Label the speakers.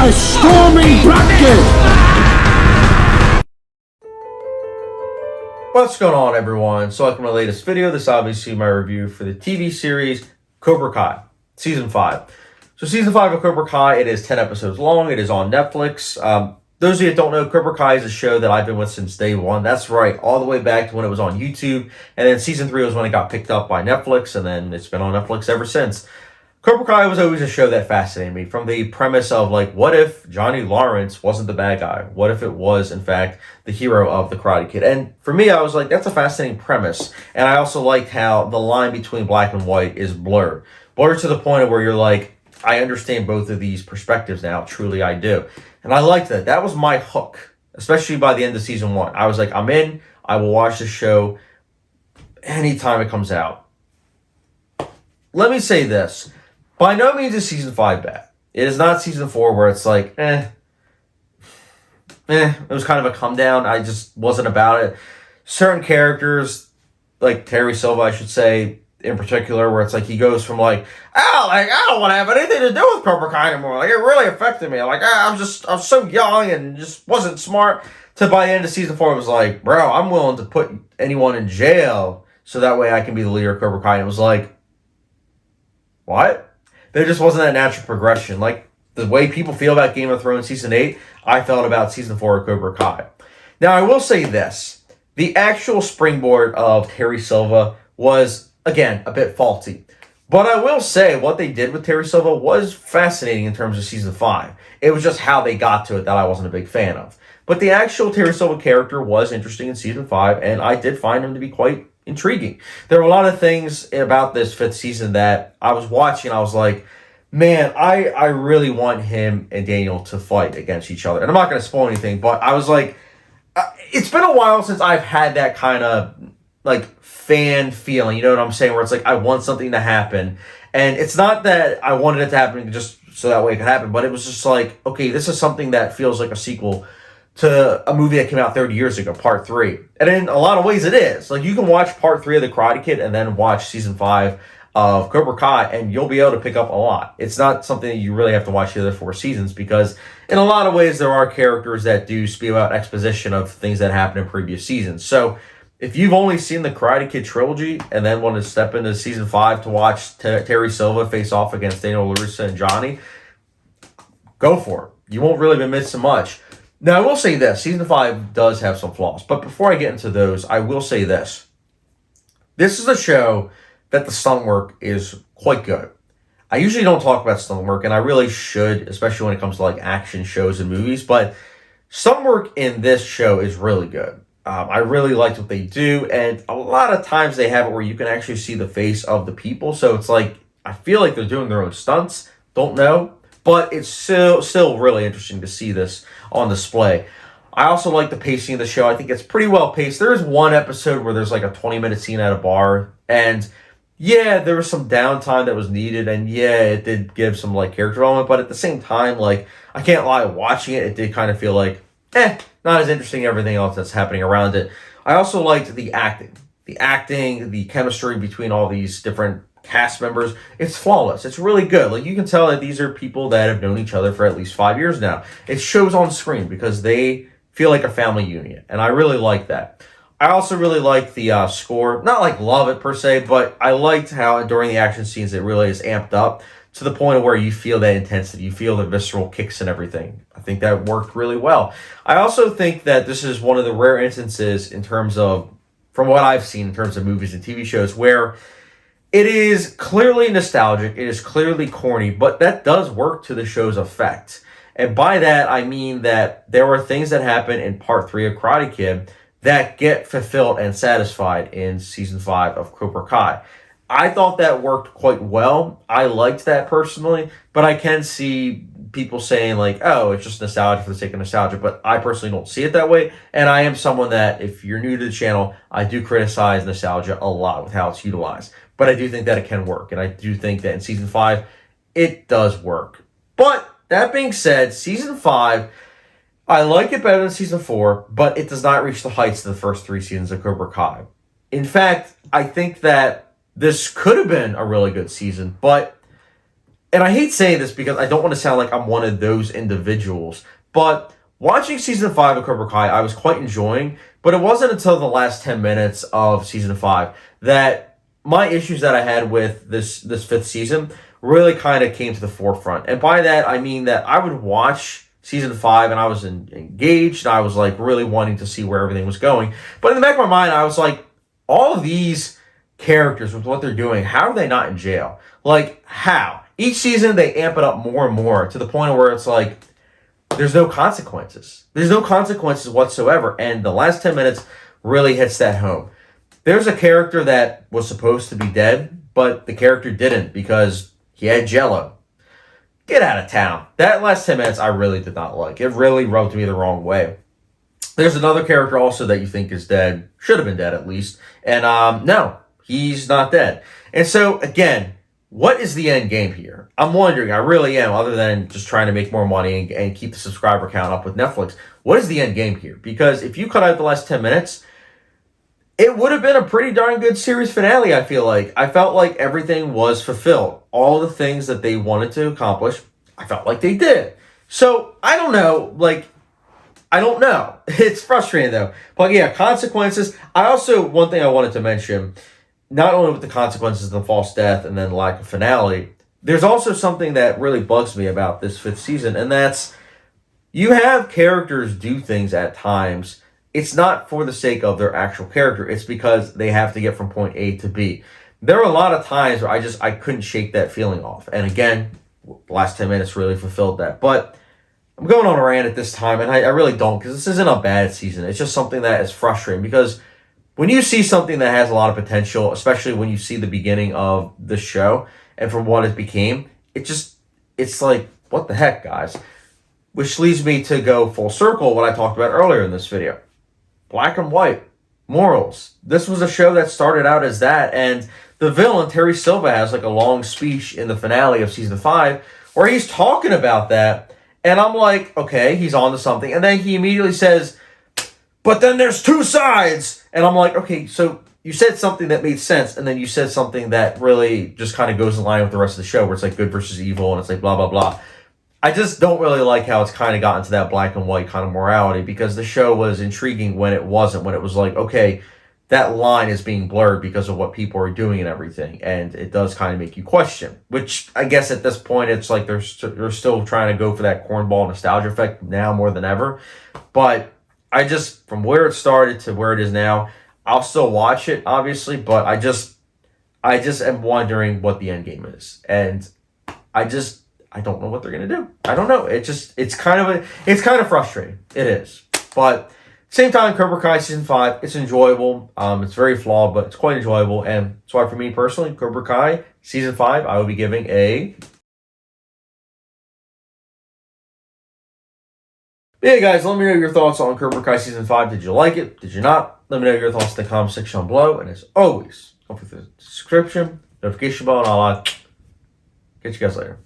Speaker 1: a storming bracket!
Speaker 2: What's going on, everyone? So like my latest video, this is obviously my review for the TV series Cobra Kai, Season 5. So Season 5 of Cobra Kai, it is 10 episodes long. It is on Netflix. Those of you that don't know, Cobra Kai is a show that I've been with since day one. That's right, all the way back to when it was on YouTube. And then Season 3 was when it got picked up by Netflix, and then it's been on Netflix ever since. Cobra Kai was always a show that fascinated me, from the premise of, like, what if Johnny Lawrence wasn't the bad guy? What if it was, in fact, the hero of the Karate Kid? And for me, I was like, that's a fascinating premise. And I also liked how the line between black and white is blurred. Blurred to the point of where you're like, I understand both of these perspectives now. Truly, I do. And I liked that. That was my hook, especially by the end of Season 1. I was like, I'm in. I will watch the show anytime it comes out. Let me say this. By no means is Season 5 bad. It is not Season 4 where it's like, It was kind of a come down. I just wasn't about it. Certain characters, like Terry Silva, I should say, in particular, where it's like he goes from like, I don't want to have anything to do with Cobra Kai anymore. Like, it really affected me. Like, I was so young and just wasn't smart. To by the end of Season 4, it was like, bro, I'm willing to put anyone in jail so that way I can be the leader of Cobra Kai. And it was like, what? There just wasn't that natural progression. Like, the way people feel about Game of Thrones Season 8, I felt about Season 4 of Cobra Kai. Now, I will say this. The actual springboard of Terry Silva was, again, a bit faulty. But I will say what they did with Terry Silva was fascinating in terms of Season 5. It was just how they got to it that I wasn't a big fan of. But the actual Terry Silva character was interesting in Season 5, and I did find him to be quite intriguing. There were a lot of things about this 5th season that I was watching. I was like, man, I really want him and Daniel to fight against each other. And I'm not going to spoil anything, but I was like, it's been a while since I've had that kind of like fan feeling. You know what I'm saying? Where it's like, I want something to happen. And it's not that I wanted it to happen just so that way it could happen, but it was just like, okay, this is something that feels like a sequel to a movie that came out 30 years ago, Part 3. And in a lot of ways it is. Like, you can watch Part 3 of The Karate Kid and then watch Season 5 of Cobra Kai, and you'll be able to pick up a lot. It's not something that you really have to watch the other 4 seasons, because in a lot of ways there are characters that do spew out exposition of things that happened in previous seasons. So if you've only seen the Karate Kid trilogy and then want to step into Season 5 to watch Terry Silva face off against Daniel LaRusso and Johnny, go for it. You won't really be missing much. Now, I will say this. Season 5 does have some flaws. But before I get into those, I will say this. This is a show that the stunt work is quite good. I usually don't talk about stunt work, and I really should, especially when it comes to like action shows and movies. But stunt work in this show is really good. I really liked what they do. And a lot of times they have it where you can actually see the face of the people. So it's like, I feel like they're doing their own stunts. Don't know. But it's still really interesting to see this on display. I also like the pacing of the show. I think it's pretty well paced. There is one episode where there's like a 20-minute scene at a bar. And yeah, there was some downtime that was needed. And yeah, it did give some like character development. But at the same time, like, I can't lie, watching it, it did kind of feel like, not as interesting as everything else that's happening around it. I also liked the acting. The chemistry between all these different cast members, it's flawless. It's really good. Like, you can tell that these are people that have known each other for at least 5 years now. It shows on screen because they feel like a family unit, and I really like that. I also really like the score. Not like love it per se, but I liked how during the action scenes it really is amped up to the point of where you feel that intensity, you feel the visceral kicks and everything. I think that worked really well. I also think that this is one of the rare instances in terms of, from what I've seen in terms of movies and TV shows, where it is clearly nostalgic, it is clearly corny, but that does work to the show's effect. And by that, I mean that there were things that happen in Part 3 of Karate Kid that get fulfilled and satisfied in Season 5 of Cobra Kai. I thought that worked quite well. I liked that personally, but I can see people saying like, oh, it's just nostalgia for the sake of nostalgia, but I personally don't see it that way. And I am someone that, if you're new to the channel, I do criticize nostalgia a lot with how it's utilized. But I do think that it can work. And I do think that in Season 5, it does work. But that being said, Season 5, I like it better than Season 4, but it does not reach the heights of the first 3 seasons of Cobra Kai. In fact, I think that this could have been a really good season, but and I hate saying this because I don't want to sound like I'm one of those individuals, but watching season 5 of Cobra Kai, I was quite enjoying, but it wasn't until the last 10 minutes of season 5 that my issues that I had with this 5th season really kind of came to the forefront. And by that, I mean that I would watch season 5 and I was engaged, and I was like really wanting to see where everything was going. But in the back of my mind, I was like, all of these characters with what they're doing, how are they not in jail? Like, how? Each season, they amp it up more and more to the point where it's like, there's no consequences. There's no consequences whatsoever. And the last 10 minutes really hits that home. There's a character that was supposed to be dead, but the character didn't because he had jello. Get out of town. That last 10 minutes I really did not like. It really rubbed me the wrong way. There's another character also that you think is dead. Should have been dead at least. And no, he's not dead. And so, again, what is the end game here? I'm wondering, I really am, other than just trying to make more money and keep the subscriber count up with Netflix. What is the end game here? Because if you cut out the last 10 minutes, it would have been a pretty darn good series finale, I feel like. I felt like everything was fulfilled. All the things that they wanted to accomplish, I felt like they did. So, I don't know. I don't know. It's frustrating, though. But yeah, consequences. One thing I wanted to mention, not only with the consequences of the false death and then lack of finale, there's also something that really bugs me about this 5th season, and that's you have characters do things at times. It's not for the sake of their actual character. It's because they have to get from point A to B. There are a lot of times where I couldn't shake that feeling off. And again, the last 10 minutes really fulfilled that. But I'm going on a rant at this time, and I really don't, because this isn't a bad season. It's just something that is frustrating, because when you see something that has a lot of potential, especially when you see the beginning of the show and from what it became, it's like, what the heck, guys? Which leads me to go full circle what I talked about earlier in this video. Black and white. Morals. This was a show that started out as that, and the villain, Terry Silva, has like a long speech in the finale of season 5 where he's talking about that, and I'm like, okay, he's on to something. And then he immediately says, but then there's two sides. And I'm like, okay, so you said something that made sense, and then you said something that really just kind of goes in line with the rest of the show, where it's like good versus evil, and it's like blah, blah, blah. I just don't really like how it's kind of gotten to that black and white kind of morality, because the show was intriguing when it wasn't, when it was like, okay, that line is being blurred because of what people are doing and everything, and it does kind of make you question, which I guess at this point it's like they're still trying to go for that cornball nostalgia effect now more than ever. But I just, from where it started to where it is now, I'll still watch it, obviously, but I just am wondering what the end game is, and I don't know what they're gonna do. I don't know. It's kind of frustrating. It is, but same time, Cobra Kai season 5, it's enjoyable. It's very flawed, but it's quite enjoyable, and that's why for me personally, Cobra Kai season 5, I will be giving a. Hey guys, let me know your thoughts on Cobra Kai season 5. Did you like it? Did you not? Let me know your thoughts in the comment section below, and as always, don't forget the subscription, notification bell, and all that. Catch you guys later.